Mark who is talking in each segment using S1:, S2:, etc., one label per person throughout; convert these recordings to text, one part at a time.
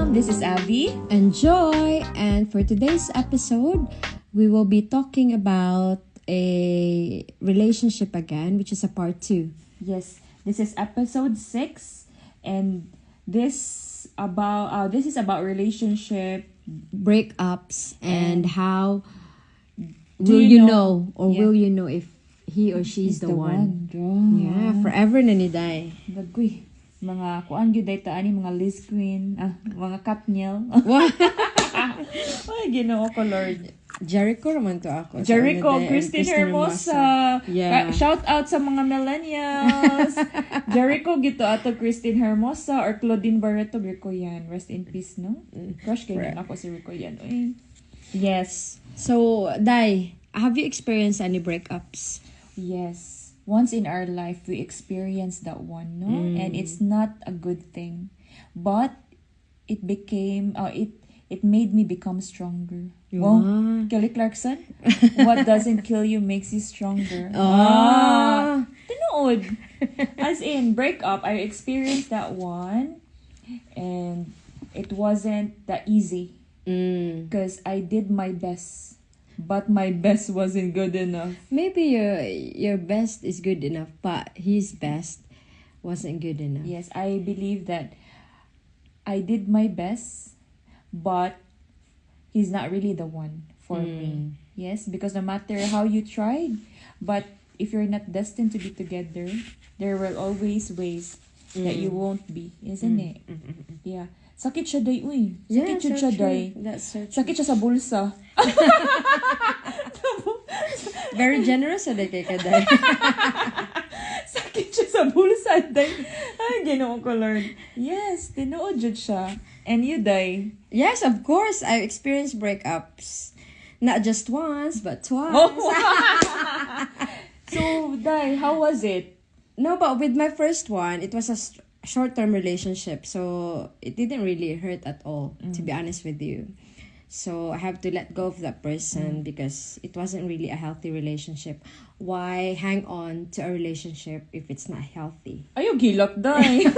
S1: Welcome. This is Abby.
S2: And Joy. And for today's episode, we will be talking about a relationship again, which is a part 2.
S1: Yes, this is episode 6, and this is about relationship
S2: breakups and how
S1: Do
S2: will
S1: you
S2: you
S1: know-
S2: know, or
S1: Yeah.
S2: will you know if he or she's the one. Yeah, forever na ni day.
S1: Dagkoy. Mga kuan gyud day ta ani mga Liz Queen, mga Katniel. Ay, Ginoo ko Lord.
S2: Jericho naman to ako.
S1: Jericho,
S2: So,
S1: Christine Hermosa.
S2: Yeah.
S1: Shout out sa mga millennials. Jericho gito ato Christine Hermosa or Claudine Barreto Rico yan. Rest in peace, no? Crush kayo ako si Rico yan. Uy. Yes.
S2: So, Dai, have you experienced any breakups?
S1: Yes. Once in our life, we experience that one, no? And it's not a good thing. But it became, it made me become stronger. Wow. Kelly Clarkson, what doesn't kill you makes you stronger. Tinood. As in, breakup, I experienced that one. And it wasn't that easy. Because I did my best. But my best wasn't good enough.
S2: Maybe your best is good enough, but his best wasn't good enough.
S1: Yes, I believe that I did my best, but he's not really the one for me. Yes, because no matter how you tried, but if you're not destined to be together, there will always ways that you won't be, isn't it? Yeah. Sakit siya day, uy. Sakit
S2: so
S1: siya
S2: true.
S1: day.
S2: That's so true.
S1: Sakit siya sa bulsa.
S2: Very generous sa kay Kaday.
S1: Sakit siya sa bulsa, day. Ay, Ginoo ko, Lord. Yes, tinuod jud siya. And you, day.
S2: Yes, of course. I experienced breakups. Not just once, but twice.
S1: So, day, how was it?
S2: No, but with my first one, it was a short-term relationship. So, it didn't really hurt at all, to be honest with you. So, I have to let go of that person because it wasn't really a healthy relationship. Why hang on to a relationship if it's not healthy?
S1: Ayaw, gilak, day.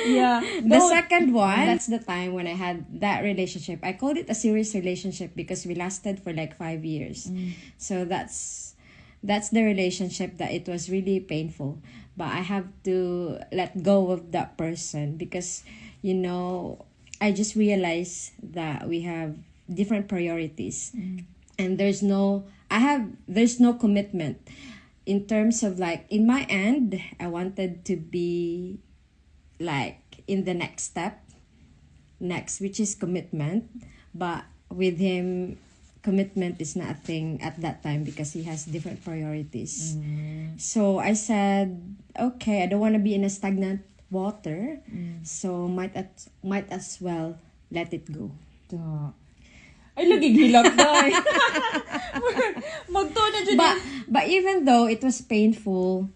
S1: Yeah.
S2: The second one, that's the time when I had that relationship. I called it a serious relationship because we lasted for like 5 years. So that's the relationship that it was really painful. But I have to let go of that person because, I just realized that we have different priorities. And there's no commitment. In terms of like, in my end, I wanted to be like in the next step, which is commitment. But with him, commitment is not a thing at that time because he has different priorities. So I said, okay, I don't want to be in a stagnant water, so might as well let it go.
S1: Ay, lagi gilak, day. Magto na dyan.
S2: But even though it was painful,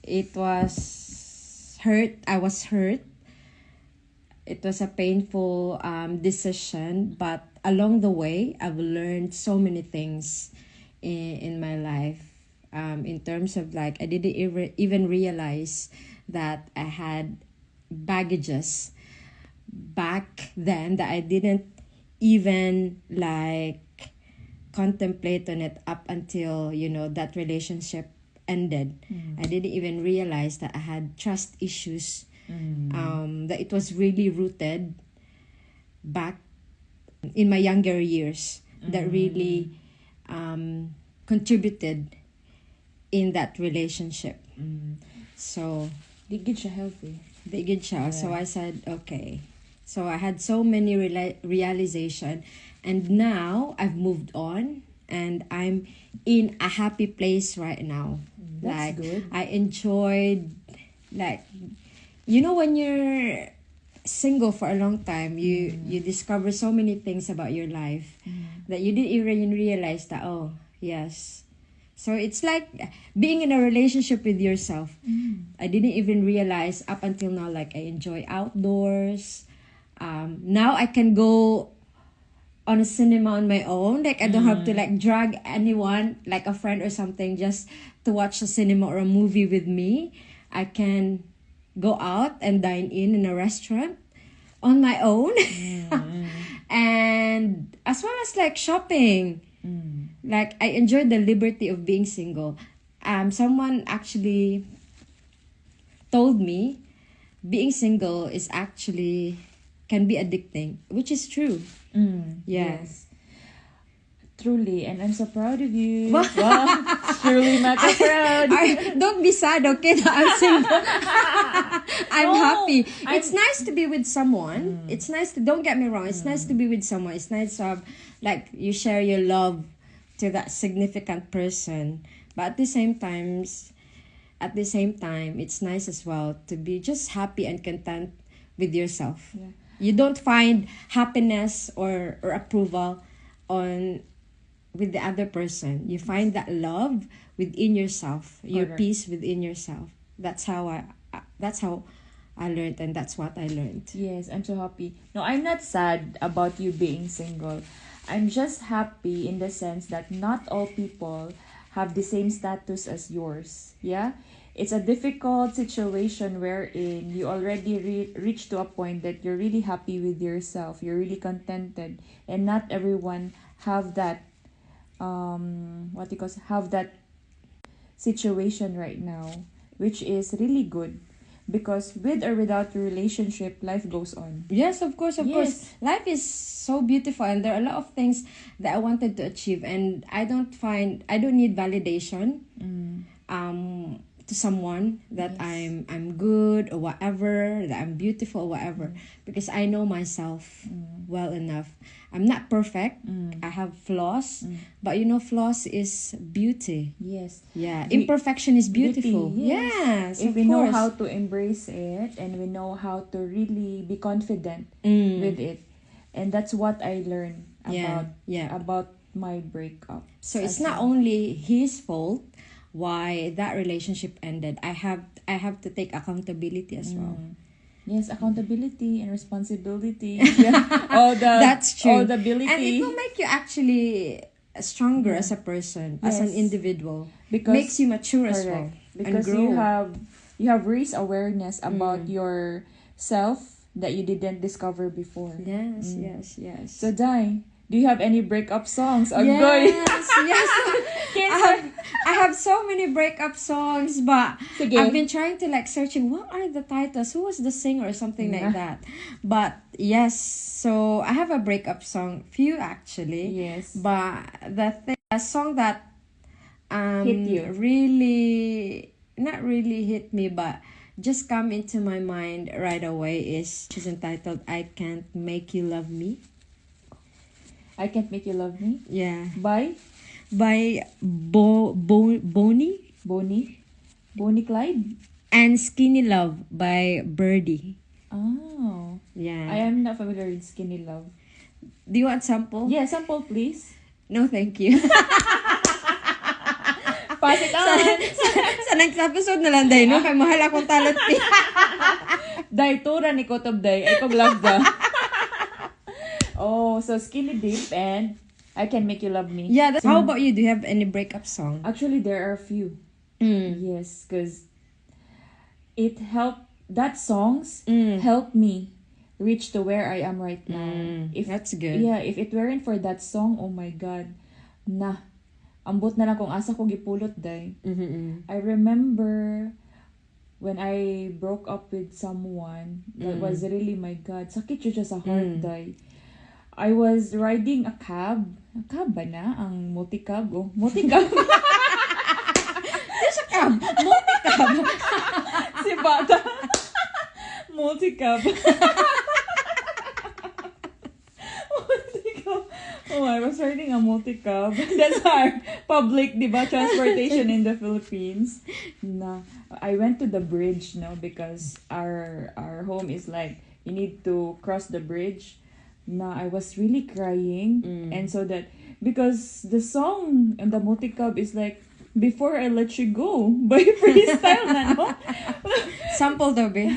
S2: it was hurt. I was hurt. It was a painful decision, but along the way, I've learned so many things in my life. In terms of like, I didn't even realize that I had baggages back then that I didn't even like contemplate on it up until, that relationship ended. I didn't even realize that I had trust issues. That it was really rooted back in my younger years that really contributed in that relationship. So,
S1: Di gid siya healthy.
S2: So I said, okay. So I had so many realization, and now I've moved on and I'm in a happy place right now.
S1: That's good.
S2: I enjoyed, like, when you're single for a long time, you discover so many things about your life that you didn't even realize that, oh, yes. So it's like being in a relationship with yourself. I didn't even realize up until now, like, I enjoy outdoors. Now I can go on a cinema on my own. Like, I don't have to like drag anyone, like a friend or something, just to watch a cinema or a movie with me. I can go out and dine in a restaurant. on my own.
S1: Mm.
S2: And as well as like shopping.
S1: Mm.
S2: Like I enjoy the liberty of being single. Someone actually told me being single is actually can be addicting, which is true.
S1: Mm.
S2: Yeah.
S1: Yes. Truly, and I'm so proud of you.
S2: Wow.
S1: Wow, surely Maka proud.
S2: Don't be sad, okay? That I'm single. I'm
S1: No,
S2: happy.
S1: I'm-
S2: It's nice to be with someone. It's nice to, don't get me wrong, it's nice to be with someone. It's nice to have, like, you share your love to that significant person. But at the same time, it's nice as well to be just happy and content with yourself.
S1: Yeah.
S2: You don't find happiness or approval on with the other person. You find that love within yourself, your
S1: Correct.
S2: peace within yourself. That's how I learned, and that's what I learned.
S1: Yes, I'm so happy. No, I'm not sad about you being single. I'm just happy in the sense that not all people have the same status as yours. Yeah? It's a difficult situation wherein you already reach to a point that you're really happy with yourself. You're really contented. And not everyone have that have that situation right now, which is really good, because with or without your relationship, life goes on.
S2: Yes, of course, of
S1: Yes.
S2: course. Life is so beautiful, and there are a lot of things that I wanted to achieve, and I don't need validation to someone that
S1: Yes.
S2: I'm good or whatever, that I'm beautiful or whatever, because I know myself well enough. I'm not perfect. I have flaws, but flaws is beauty.
S1: Yes.
S2: Yeah,
S1: We-
S2: imperfection is beautiful.
S1: Beauty, yes.
S2: Yes,
S1: If
S2: of
S1: we know
S2: course.
S1: how to embrace it, and we know how to really be confident with it, and that's what I learned
S2: Yeah,
S1: about my breakup.
S2: So it's not only his fault why that relationship ended. I have to take accountability as well.
S1: Yes, accountability and responsibility. Yeah. All the
S2: That's true.
S1: All the ability.
S2: And it will make you actually stronger as a person, as an
S1: Yes.
S2: individual.
S1: Because-
S2: Makes you mature as well.
S1: Because
S2: and grow.
S1: you have raised awareness about yourself that you didn't discover before.
S2: Yes, yes.
S1: So Dai, do you have any breakup songs? Oh,
S2: yes, yes.
S1: Yes.
S2: I have so many breakup songs, but
S1: Sige.
S2: I've been trying to searching what are the titles, who was the singer or something like that. But yes, so I have a breakup song, few actually.
S1: Yes.
S2: But a song that
S1: Hit you.
S2: really not really hit me, but just come into my mind right away is she's entitled "I Can't Make You Love Me."
S1: I Can't Make You Love Me.
S2: Yeah.
S1: By Bonnie Clyde.
S2: and Skinny Love by Birdie.
S1: Oh.
S2: Yeah.
S1: I am not familiar with Skinny Love.
S2: Do you want sample?
S1: Yeah, sample please.
S2: No, thank you.
S1: Pass it on.
S2: Sa next episode na lang, Day, no? Kay mahal akong talent fee.
S1: Dai tura ni Kotob Day. Ay kog love da. Oh, so Skinny Dip and I Can Make You Love Me.
S2: Yeah, how about you? Do you have any breakup song?
S1: Actually, there are a few. Yes, because that songs helped me reach to where I am right now.
S2: That's good.
S1: Yeah, if it weren't for that song, oh my God, ambot na lang kung asa ko gipulot day. I remember when I broke up with someone that was really, my God, sakit siya sa heart day. I was riding a cab. A cab ba na? Ang multicab? Oh, multicab.
S2: There's a cab. Multi-cab.
S1: Si Bata. Multicab. Multicab. Oh, I was riding a multicab. That's our public, diba, transportation in the Philippines. I went to the bridge, because our home is like, you need to cross the bridge. I was really crying. And so that, because the song and the multicab is like, Before I Let You Go by Freestyle na, no?
S2: Sample daw, be.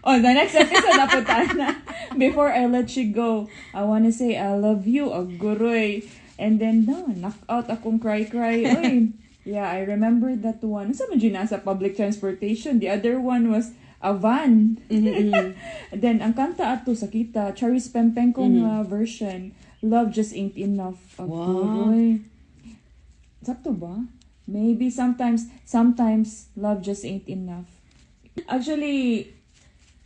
S1: The next episode napunta na. Before I Let You Go, I wanna say I love you, aguroy. And then, knock out akong cry. Oy. Yeah, I remember that one. Sa man sa public transportation. The other one was a van.
S2: Mm-hmm.
S1: Then ang kanta ato sa kita, Charis Pempeng kong version, Love Just Ain't Enough.
S2: Wow.
S1: Sakto ba? Maybe sometimes love just ain't enough. Actually,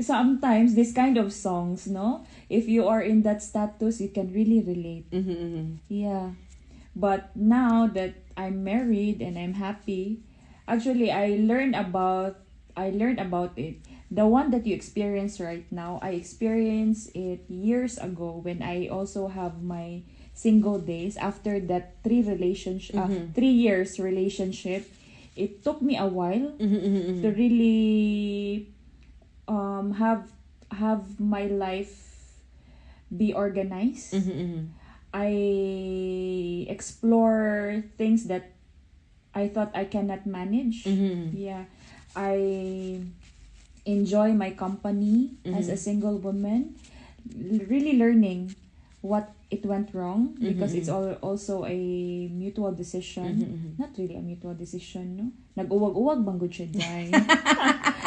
S1: sometimes this kind of songs, no? If you are in that status, you can really relate.
S2: Mm-hmm.
S1: Yeah. But now that I'm married and I'm happy, actually I learned about it. The one that you experience right now, I experienced it years ago when I also have my single days after that 3 years relationship. It took me a while to really have my life be organized. I explore things that I thought I cannot manage. Yeah. I enjoy my company as a single woman, really learning what it went wrong because it's also a mutual decision. Not really a mutual decision, no? Nag-uwag-uwag bang good siya, Jai?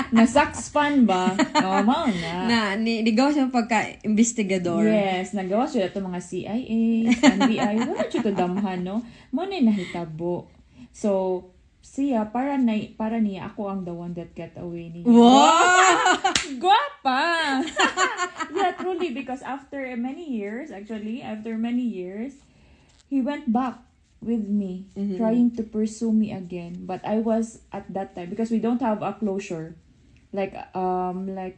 S1: Na-saxpan ba? Normal na.
S2: Nigaw siya pagka-investigador.
S1: Yes, nagawa siya ito mga CIA, NBI. Wala siya ito damhan, no? Muna nahitabo. So, siya, para niya, ako ang the one that got away niya.
S2: Wow!
S1: Guapa! Yeah, truly, because after many years, he went back with me, trying to pursue me again. But I was at that time, because we don't have a closure, like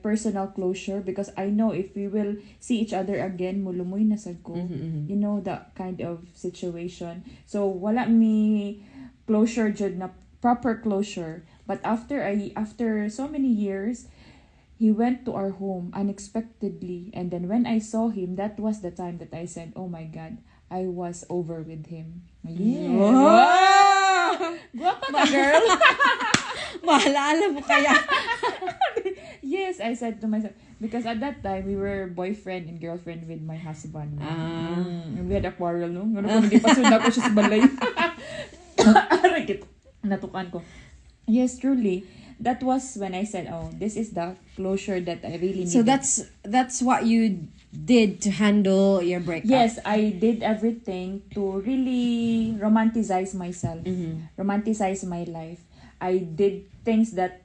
S1: personal closure, because I know if we will see each other again, mulumoy na sad ko. You know, that kind of situation. So, wala mi closure jud na proper closure. But after so many years, he went to our home unexpectedly, and then when I saw him, that was the time that I said, "Oh my God, I was over with him." Yeah.
S2: Wow!
S1: Guwapa ka, girl.
S2: Maalala mo kaya?
S1: Yes, I said to myself, because at that time we were boyfriend and girlfriend with my husband. We had a quarrel, no? Ano kung hindi pa sunod ako siya sa balay. Natukan ko. Yes, truly. That was when I said, "Oh, this is the closure that I really needed."
S2: So that's what you did to handle your breakup.
S1: Yes, I did everything to really romanticize myself, romanticize my life. I did things that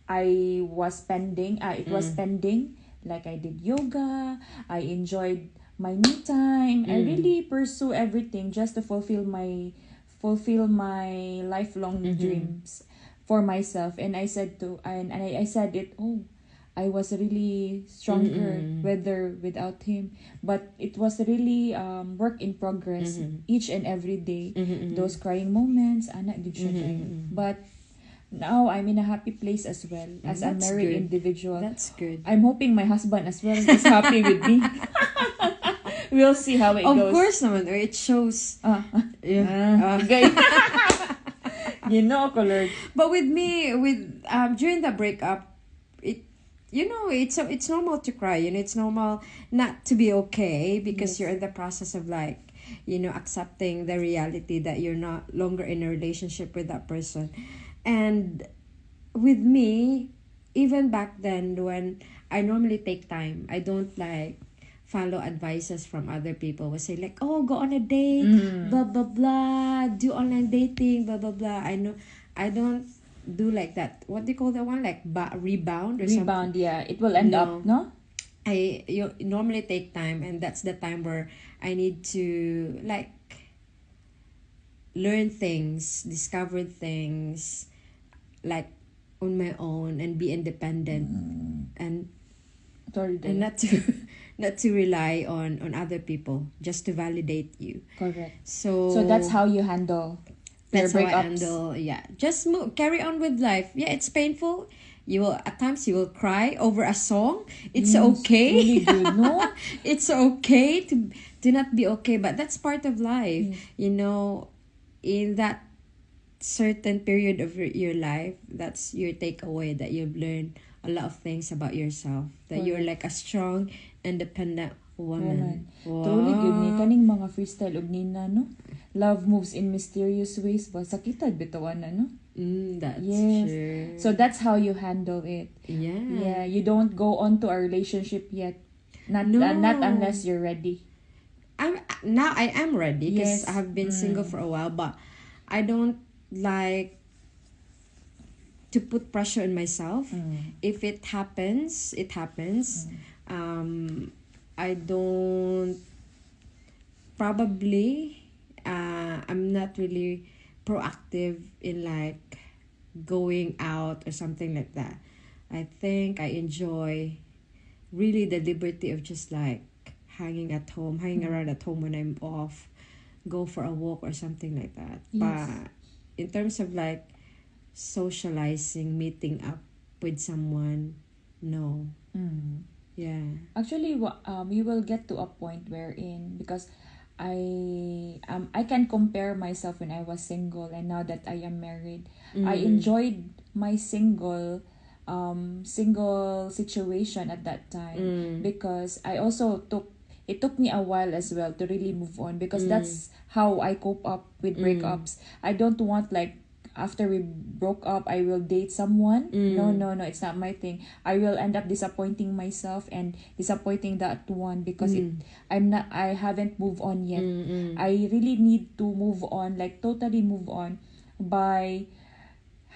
S1: I was pending. It was pending. Like I did yoga. I enjoyed my me time. I really pursue everything just to fulfill my lifelong dreams for myself. And I said I said it. Oh, I was really stronger without him. But it was really work in progress each and every day. Those crying moments, anak did siya tayo. But now I'm in a happy place as well as a married individual.
S2: That's good.
S1: I'm hoping my husband as well is happy with me. We'll see how it goes.
S2: Of course naman, it shows.
S1: Okay. You know, colored.
S2: But with me, during the breakup, it's normal to cry. You know, it's normal not to be okay because you're in the process of accepting the reality that you're not longer in a relationship with that person. And with me, even back then, when I normally take time, I don't follow advices from other people. We say oh, go on a date, blah blah blah, do online dating, blah blah blah. I don't do like that. What do you call that one? Rebound or something?
S1: Rebound, yeah. It will end up, no?
S2: You normally take time, and that's the time where I need to learn things, discover things, on my own, and be independent, and not to rely on other people just to validate you.
S1: Correct.
S2: So
S1: that's how you handle your
S2: that's how I
S1: breakups.
S2: handle. Yeah, just carry on with life. Yeah, it's painful. At times you will cry over a song. It's okay.
S1: Really good, no?
S2: It's okay to not be okay, but that's part of life. You know, in that certain period of your life, that's your takeaway, that you've learned a lot of things about yourself, that you're a strong, independent woman. Wow.
S1: Truly good ni kaning mga freestyle og nina, no? Love moves in mysterious ways ba? Sakitad bitawan na, no?
S2: That's
S1: Yes.
S2: true.
S1: So that's how you handle it.
S2: Yeah.
S1: Yeah, you don't go on to a relationship yet. Not
S2: No.
S1: not unless you're ready.
S2: I am ready because
S1: Yes.
S2: I have been single for a while, but I don't like to put pressure on myself. If it happens, it happens. I don't probably I'm not really proactive in like going out or something like that. I think I enjoy really the liberty of just like hanging at home, hanging around at home when I'm off, go for a walk or something like that.
S1: Yes.
S2: But in terms of like socializing, meeting up with someone, no. Yeah.
S1: Actually, you will get to a point wherein, because I can compare myself when I was single and now that I am married. I enjoyed my single situation at that time, because I also took me a while as well to really move on, because that's how I cope up with breakups. I don't want like after we broke up I will date someone. No, it's not my thing. I will end up disappointing myself and disappointing that one, because I haven't moved on yet. I really need to move on, like totally move on, by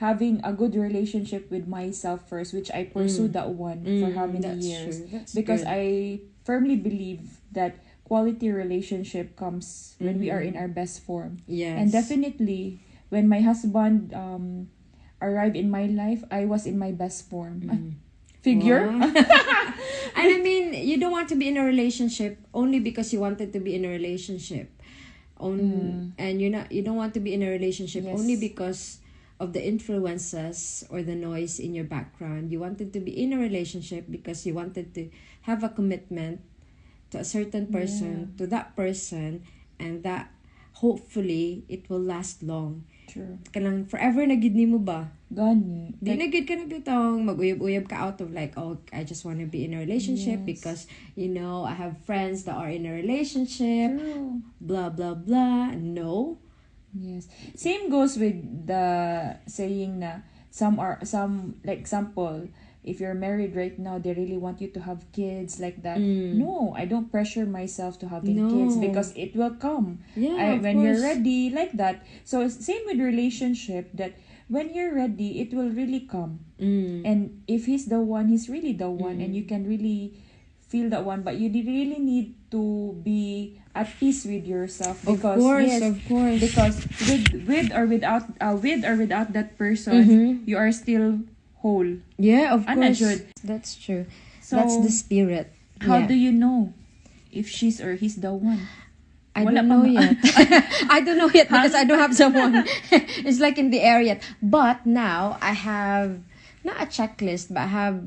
S1: having a good relationship with myself first, which I pursued that one for how many
S2: That's
S1: years.
S2: true. That's
S1: Because
S2: good.
S1: I firmly believe that quality relationship comes when we are in our best form.
S2: Yes.
S1: And definitely when my husband arrived in my life, I was in my best form. Figure?
S2: Wow. And I mean, you don't want to be in a relationship only because you wanted to be in a relationship. And you don't want to be in a relationship
S1: Yes.
S2: only because of the influences or the noise in your background. You wanted to be in a relationship because you wanted to have a commitment to a certain person, to that person, and that hopefully it will last long.
S1: True.
S2: Kanang forever na gid nimo ba?
S1: Gani.
S2: Di na gid ka na bitong mag-uyab-uyab ka out of like, oh, I just want to be in a relationship
S1: Yes.
S2: because, I have friends that are in a relationship,
S1: True.
S2: blah, blah, blah. No.
S1: Yes. Same goes with the saying na some like example, if you're married right now, they really want you to have kids like that. No, I don't pressure myself to having kids, because it will come.
S2: Yeah, of
S1: when you're
S2: course.
S1: ready, like that. So same with relationship, that when you're ready, it will really come. And if he's the one, he's really the one, and you can really feel that one, but you really need to be at peace with yourself, because
S2: Of course.
S1: because with or without that person, you are still whole.
S2: Yeah, of
S1: Ana
S2: course.
S1: jud.
S2: That's true.
S1: So,
S2: That's the spirit.
S1: How
S2: Yeah.
S1: do you know if she's or he's the one?
S2: I
S1: Wala
S2: don't
S1: pa
S2: know
S1: ma-
S2: yet. I don't know yet because I don't have someone. It's like in the air yet. But now I have not a checklist, but I have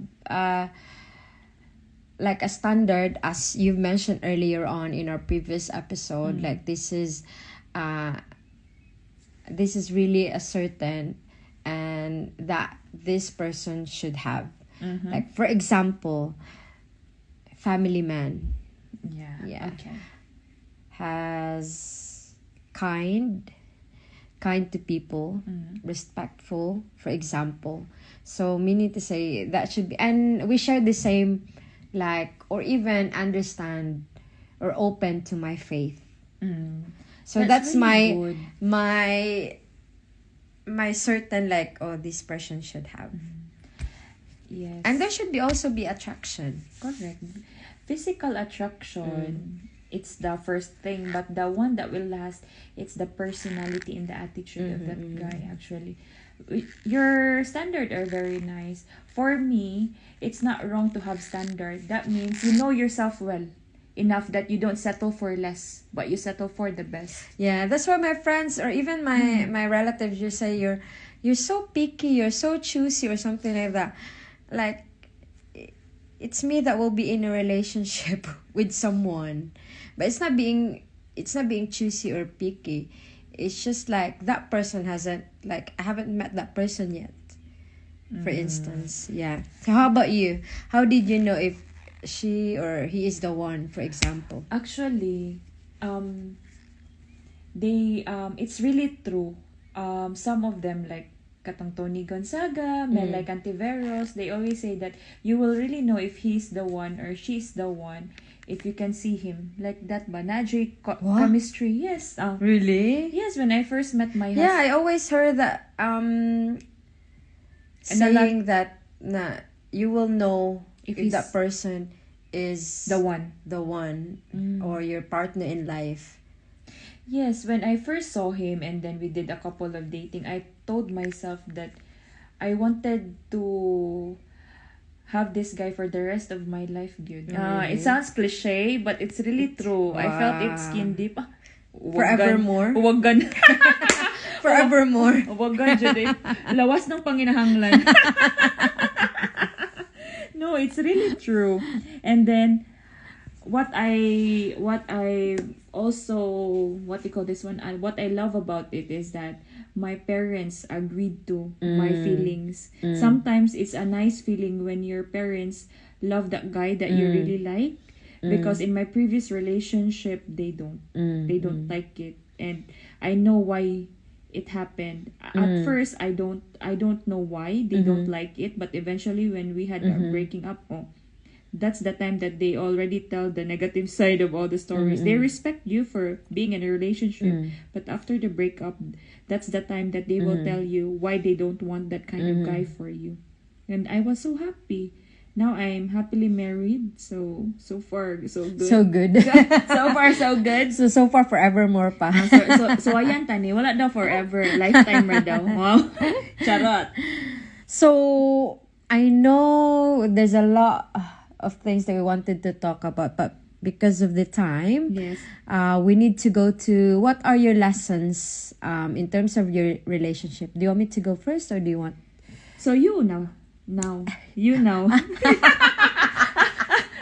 S2: like a standard, as you've mentioned earlier on in our previous episode. Like this is really a certain and that this person should have. Like for example, family man. Yeah.
S1: Okay.
S2: Has kind to people, respectful, for example. So meaning to say that should be, and we share the same, like, or even understand or open to my faith. So that's
S1: really
S2: my
S1: good.
S2: my certain, like, oh, this person should have.
S1: Yes.
S2: And there should be also be attraction.
S1: Correct. Physical attraction, it's the first thing, but the one that will last, it's the personality and the attitude of that guy. Actually, your standard are very nice. For me, it's not wrong to have standard. That means you know yourself well enough that you don't settle for less, but you settle for the best.
S2: Yeah, that's why my friends or even my relatives just say you're so picky, you're so choosy or something like that. Like, it's me that will be in a relationship with someone, but it's not being choosy or picky. It's just like that person hasn't, like, I haven't met that person yet, for instance. Yeah. So how about you? How did you know if she or he is the one, for example?
S1: Actually, they it's really true. Some of them, like katong Tony Gonzaga, Melay Cantiveros, they always say that you will really know if he's the one or she's the one if you can see him. Like that ba? Najay chemistry. Yes.
S2: Really?
S1: Yes, when I first met my husband.
S2: Yeah, I always heard that saying that you will know if that person is
S1: the one.
S2: Or your partner in life.
S1: Yes, when I first saw him and then we did a couple of dating, I told myself that I wanted to have this guy for the rest of my life, dude. It sounds cliche, but it's really true. Wow. I felt it skin deep.
S2: Forevermore.
S1: Wagan.
S2: Forevermore.
S1: Wagan, Judy. Lawas ng panginahanglan. No, it's really true. And then what I also what you call this one, what I love about it is that my parents agreed to my feelings. Sometimes it's a nice feeling when your parents love that guy that you really like, because in my previous relationship they don't like it, and I know why it happened. At first I don't know why they don't like it, but eventually when we had our breaking up, that's the time that they already tell the negative side of all the stories. They respect you for being in a relationship, but after the breakup, that's the time that they will tell you why they don't want that kind of guy for you. And I was so happy. Now I'm happily married, so far so good.
S2: So good.
S1: So far so good.
S2: So far forevermore pa.
S1: So ayan tani, wala daw forever, lifetime ra daw. Wow. Charot.
S2: So I know there's a lot of things that we wanted to talk about, but because of the time,
S1: yes,
S2: we need to go to what are your lessons in terms of your relationship. Do you want me to go first, or do you want?
S1: So you know. You know.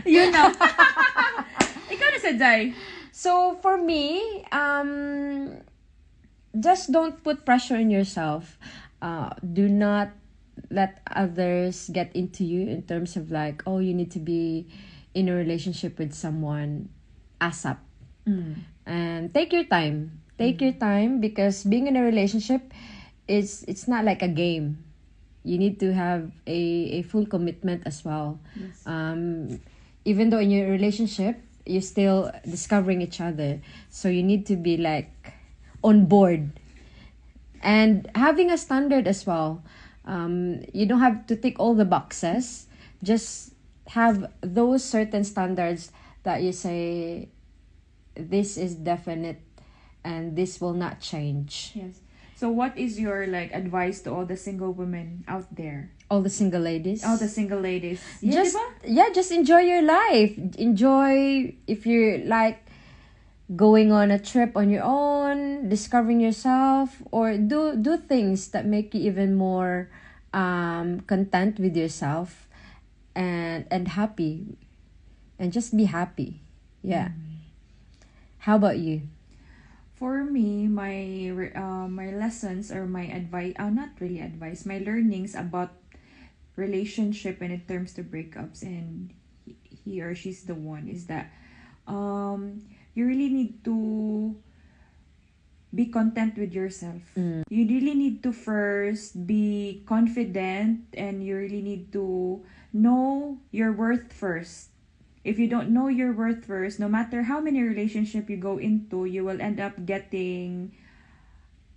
S1: You know. Ikaw na sa Jai.
S2: So for me, just don't put pressure on yourself. Do not let others get into you in terms of like, oh, you need to be in a relationship with someone ASAP. And take your time. Take your time, because being in a relationship it's not like a game. You need to have a full commitment as well.
S1: Yes.
S2: Even though in your relationship you're still discovering each other, so you need to be like on board and having a standard as well. You don't have to tick all the boxes. Just have those certain standards that you say, this is definite and this will not change.
S1: Yes. So what is your like advice to all the single women out there?
S2: All the single ladies.
S1: All the single ladies.
S2: Just enjoy your life. Enjoy if you're like going on a trip on your own, discovering yourself, or do things that make you even more content with yourself and happy, and just be happy. Yeah. How about you?
S1: For me, my lessons or my advice, not really advice, my learnings about relationship when it comes to breakups and he or she's the one is that you really need to be content with yourself. You really need to first be confident, and you really need to know your worth first. If you don't know your worth first, no matter how many relationship you go into, you will end up getting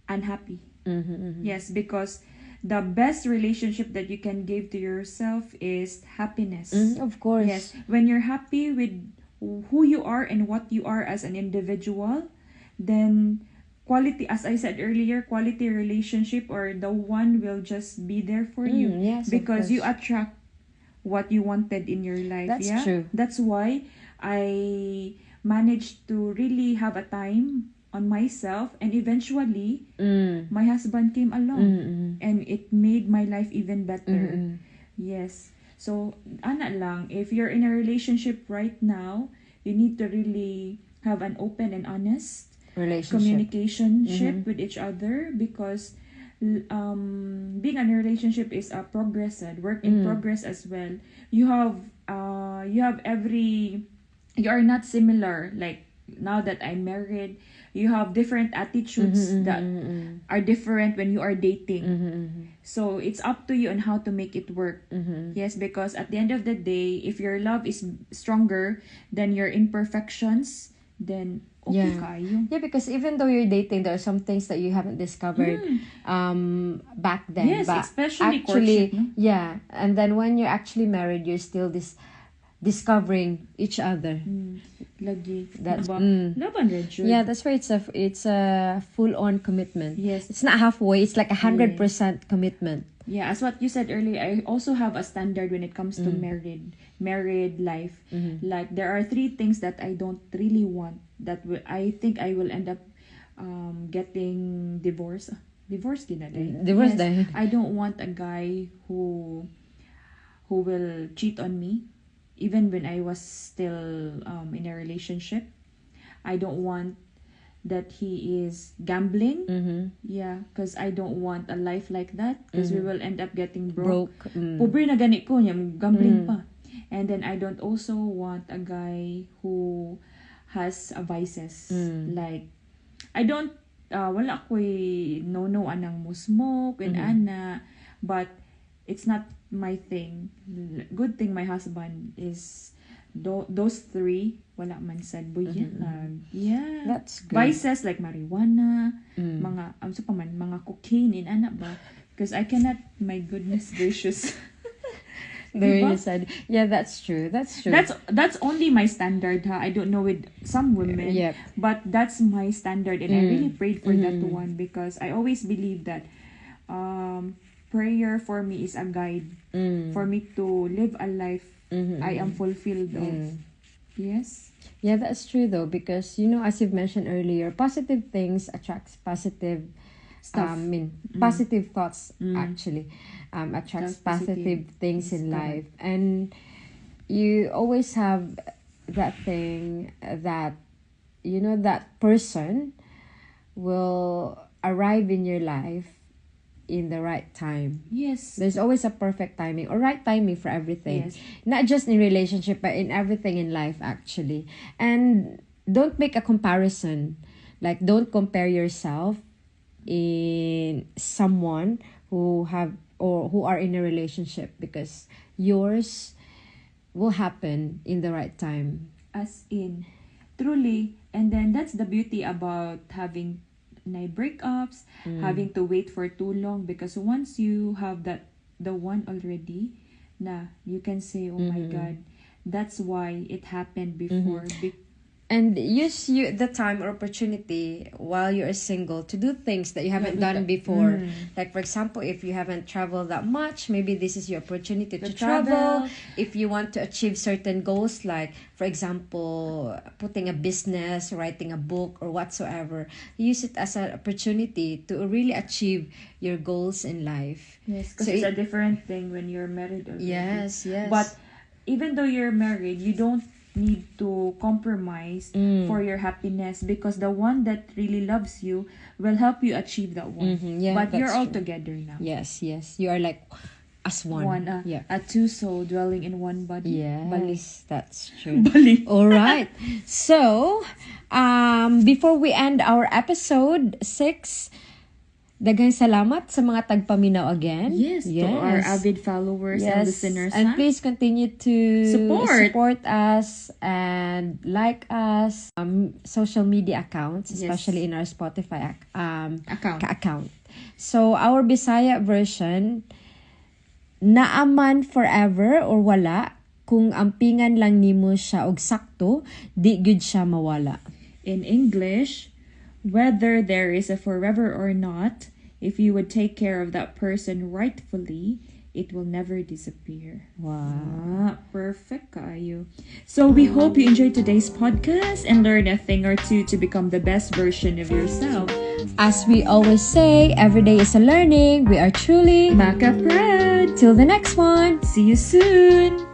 S1: unhappy. Yes, because the best relationship that you can give to yourself is happiness.
S2: Of course.
S1: Yes, when you're happy with who you are and what you are as an individual, then quality, as I said earlier, quality relationship or the one will just be there for you.
S2: Yes,
S1: because you attract what you wanted in your life.
S2: That's true.
S1: That's why I managed to really have a time on myself, and eventually my husband came along and it made my life even better. Yes. So ana lang, if you're in a relationship right now, you need to really have an open and honest communication with each other, because being in a relationship is a progress and work in progress as well. You are not similar, like now that I'm married, you have different attitudes that are different when you are dating. So it's up to you on how to make it work. Yes, because at the end of the day, if your love is stronger than your imperfections, then okay kayo.
S2: Yeah, because even though you're dating, there are some things that you haven't discovered back then.
S1: Yes,
S2: but
S1: especially
S2: actually,
S1: courtship, no?
S2: yeah. And then when you're actually married, you're still discovering each other.
S1: Lagi.
S2: That's
S1: Love and Richard.
S2: yeah. That's why it's a full on commitment.
S1: Yes.
S2: It's not halfway. It's like 100% commitment.
S1: Yeah, as what you said earlier, I also have a standard when it comes to married life. Like there are 3 things that I don't really want that I think I will end up getting divorced. Divorced din na din.
S2: Divorce
S1: Yes,
S2: din.
S1: I don't want a guy who will cheat on me even when I was still in a relationship. I don't want that he is gambling. Yeah, because I don't want a life like that, because we will end up getting broke. Pobre na gani ko niya, gambling pa. And then I don't also want a guy who has vices. Like, I don't, wala ko'y no anang mo smoke and ana, but it's not my thing. Good thing my husband is those 3 wala man sad boy yeah,
S2: That's good.
S1: vices like marijuana, mga so pa man mga cocaine in ana ba, because I cannot, my goodness gracious.
S2: There
S1: Diba?
S2: you said, yeah, that's true. That's true.
S1: That's only my standard, ha. I don't know with some women,
S2: Yep.
S1: but that's my standard, and I really prayed for that one, because I always believe that prayer for me is a guide for me to live a life I am fulfilled of. Yes.
S2: Yeah, that's true though, because as you've mentioned earlier, positive things attracts positive
S1: Stuff.
S2: positive thoughts actually attracts
S1: That's
S2: positive things in
S1: correct.
S2: life, and you always have that thing that that person will arrive in your life in the right time.
S1: Yes.
S2: There's always a perfect timing or right timing for everything.
S1: Yes.
S2: Not just in relationship, but in everything in life, actually. And don't make a comparison. Like, don't compare yourself in someone who are in a relationship, because yours will happen in the right time.
S1: As in, truly. And then that's the beauty about having breakups, having to wait for too long, because once you have the one already, you can say, oh my God, that's why it happened before.
S2: And use the time or opportunity while you're single to do things that you haven't done before. Like, for example, if you haven't traveled that much, maybe this is your opportunity to travel. If you want to achieve certain goals, like, for example, putting a business, writing a book, or whatsoever, use it as an opportunity to really achieve your goals in life.
S1: Yes, because it's a different thing when you're married already.
S2: Yes.
S1: But even though you're married, you don't need to compromise for your happiness, because the one that really loves you will help you achieve that one.
S2: Yeah,
S1: but you're
S2: that's
S1: all
S2: true.
S1: together now.
S2: Yes. You are like as one. Yeah.
S1: A 2 soul dwelling in one body.
S2: Yes, that's true.
S1: Bali.
S2: All right. So, before we end our episode 6, daghang salamat sa mga tagpaminaw again.
S1: Yes, to our avid followers and listeners.
S2: And please continue to
S1: support
S2: us and like us social media accounts, especially in our Spotify account. So, our Bisaya version, naaman forever or wala, kung ampingan lang nimo siya og sakto, di gyud siya mawala.
S1: In English, whether there is a forever or not, if you would take care of that person rightfully, it will never disappear.
S2: Wow.
S1: Perfect kayo. So we hope you enjoyed today's podcast and learned a thing or two to become the best version of yourself.
S2: As we always say, every day is a learning. We are truly
S1: Maka Prad.
S2: Till the next one.
S1: See you soon.